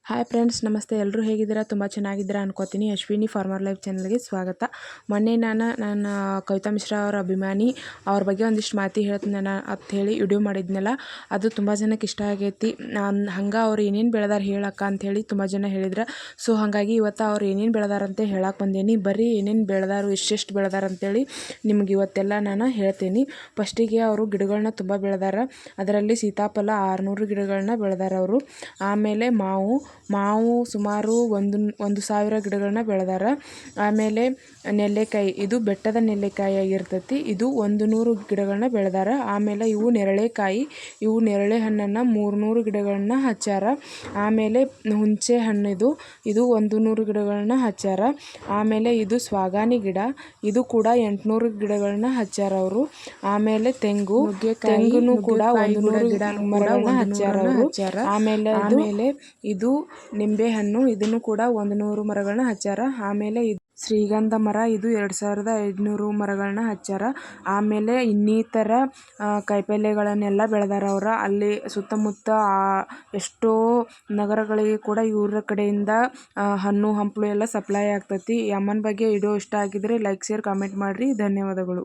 Hi friends, ನಮಸ್ತೆ. ಎಲ್ಲರೂ ಹೇಗಿದ್ದೀರಾ? ತುಂಬ ಚೆನ್ನಾಗಿದ್ದೀರಾ ಅನ್ಕೋತೀನಿ. ಅಶ್ವಿನಿ ಫಾರ್ಮರ್ ಲೈಫ್ ಚಾನಲ್ಗೆ ಸ್ವಾಗತ. ಮೊನ್ನೆ ನನ್ನ ಕವಿತಾ ಮಿಶ್ರಾ ಅವರ ಅಭಿಮಾನಿ ಅವ್ರ ಬಗ್ಗೆ ಒಂದಿಷ್ಟು ಮಾತಿ ಹೇಳ್ತೀನಿ ಅಂತ ಹೇಳಿ ವಿಡಿಯೋ ಮಾಡಿದ್ನಲ್ಲ, ಅದು ತುಂಬ ಜನಕ್ಕೆ ಇಷ್ಟ ಆಗೈತಿ. ಹಂಗೆ ಅವ್ರು ಏನೇನು ಬೆಳೆದಾರ ಹೇಳಕ್ಕ ಅಂಥೇಳಿ ತುಂಬ ಜನ ಹೇಳಿದ್ರು. ಸೊ ಹಾಗಾಗಿ ಇವತ್ತು ಅವ್ರು ಏನೇನು ಬೆಳೆದಾರಂತ ಹೇಳಕ್ಕೆ ಬಂದೇನಿ. ಬರ್ರಿ ಏನೇನು ಬೆಳೆದಾರು, ಎಷ್ಟೆಷ್ಟು ಬೆಳೆದಾರ ಅಂತೇಳಿ ನಿಮ್ಗೆ ಇವತ್ತೆಲ್ಲ ನಾನು ಹೇಳ್ತೀನಿ. ಫಸ್ಟಿಗೆ ಅವರು ಗಿಡಗಳನ್ನ ತುಂಬ ಬೆಳೆದಾರ. ಅದರಲ್ಲಿ ಸೀತಾಫಲ 600 ಗಿಡಗಳನ್ನ ಬೆಳೆದಾರ ಅವರು. ಆಮೇಲೆ ಮಾವು ಸುಮಾರು 1,000 ಗಿಡಗಳನ್ನ ಬೆಳೆದಾರ. ಆಮೇಲೆ ನೆಲ್ಲಿಕಾಯಿ, ಇದು ಬೆಟ್ಟದ ನೆಲ್ಲಿಕಾಯಿ ಆಗಿರ್ತೈತಿ. ಇದು 100 ಗಿಡಗಳನ್ನ ಬೆಳೆದಾರ. ಆಮೇಲೆ ಇವು ನೆರಳೆಕಾಯಿ, ಇವು ನೆರಳೆ ಹಣ್ಣನ್ನು 300 ಗಿಡಗಳನ್ನ ಹಚ್ಚಾರ. ಆಮೇಲೆ ಹುಣಸೆ ಹಣ್ಣಿದು, ಇದು 100 ಗಿಡಗಳನ್ನ ಹಚ್ಚಾರ. ಆಮೇಲೆ ಇದು ಸ್ವಾಗಾನಿ ಗಿಡ, ಇದು ಕೂಡ 800 ಗಿಡಗಳನ್ನ ಹಚ್ಚಾರ ಅವರು. ಆಮೇಲೆ ತೆಂಗುನು ಕೂಡ 100 ಗಿಡ ಮರಗಳನ್ನ ಹಚ್ಚಾರ ಅವರು. ಆಮೇಲೆ ಇದು ನಿಂಬೆ ಹಣ್ಣು, ಇದನ್ನು ಕೂಡ 100 ಮರಗಳನ್ನ ಹಚ್ಚಾರ. ಆಮೇಲೆ ಶ್ರೀಗಂಧ ಮರ, ಇದು 2500 ಮರಗಳನ್ನ ಹಚ್ಚಾರ. ಆಮೇಲೆ ಇನ್ನಿತರ ಕಾಯಿಪಲ್ಯಗಳನ್ನೆಲ್ಲ ಬೆಳೆದಾರ ಅವ್ರ. ಅಲ್ಲಿ ಸುತ್ತಮುತ್ತ ಎಷ್ಟೋ ನಗರಗಳಿಗೆ ಕೂಡ ಇವ್ರ ಕಡೆಯಿಂದ ಹಣ್ಣು ಹಂಪಲು ಎಲ್ಲ ಸಪ್ಲೈ ಆಗ್ತೈತಿ. ಈ ಅಮ್ಮನ ಬಗ್ಗೆ ವಿಡಿಯೋ ಇಷ್ಟ ಆಗಿದ್ರೆ ಲೈಕ್, ಶೇರ್, ಕಾಮೆಂಟ್ ಮಾಡಿರಿ. ಧನ್ಯವಾದಗಳು.